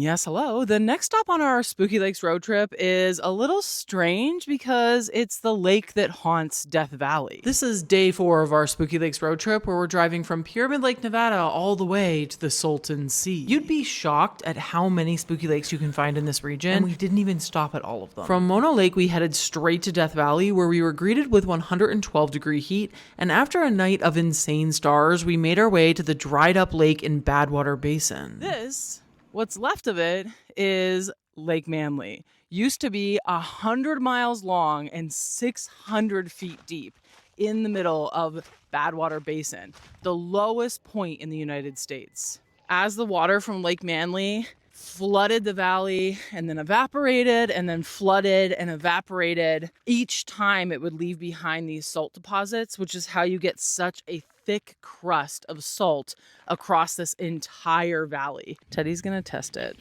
Yes, hello. The next stop on our Spooky Lakes road trip is a little strange because it's the lake that haunts Death Valley. This is day 4 of our Spooky Lakes road trip where we're driving from Pyramid Lake, Nevada all the way to the Salton Sea. You'd be shocked at how many spooky lakes you can find in this region, and we didn't even stop at all of them. From Mono Lake, we headed straight to Death Valley where we were greeted with 112-degree heat, and after a night of insane stars, we made our way to the dried up lake in Badwater Basin. What's left of it is Lake Manly. Used to be 100 miles long and 600 feet deep in the middle of Badwater Basin, the lowest point in the United States. As the water from Lake Manly flooded the valley and then evaporated and then flooded and evaporated, each time it would leave behind these salt deposits, which is how you get such a thick crust of salt across this entire valley. Teddy's gonna test it.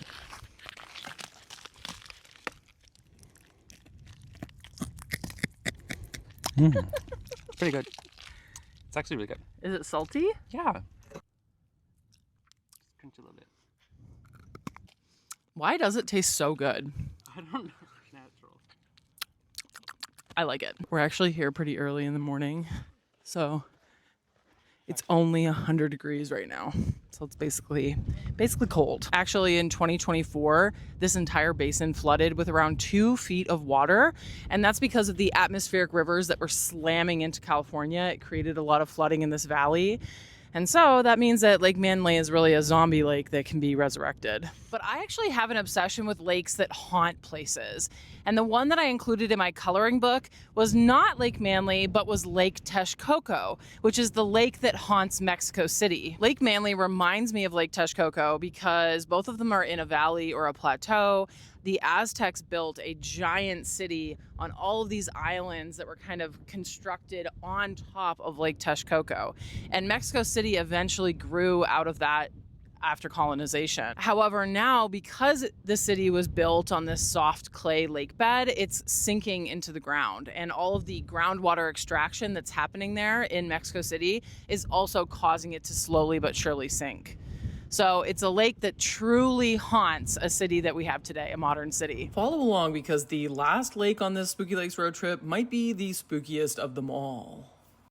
Pretty good. It's actually really good. Is it salty? Yeah. Crunch a little bit. Why does it taste so good? I don't know. Natural. I like it. We're actually here pretty early in the morning, so it's only 100 degrees right now. So it's basically cold. Actually, in 2024, this entire basin flooded with around 2 feet of water. And that's because of the atmospheric rivers that were slamming into California. It created a lot of flooding in this valley. And so that means that Lake Manly is really a zombie lake that can be resurrected. But I actually have an obsession with lakes that haunt places. And the one that I included in my coloring book was not Lake Manly, but was Lake Texcoco, which is the lake that haunts Mexico City. Lake Manly reminds me of Lake Texcoco because both of them are in a valley or a plateau. The Aztecs built a giant city on all of these islands that were kind of constructed on top of Lake Texcoco. And Mexico City eventually grew out of that after colonization. However, now because the city was built on this soft clay lake bed, it's sinking into the ground. And all of the groundwater extraction that's happening there in Mexico City is also causing it to slowly but surely sink. So it's a lake that truly haunts a city that we have today, a modern city. Follow along because the last lake on this Spooky Lakes road trip might be the spookiest of them all.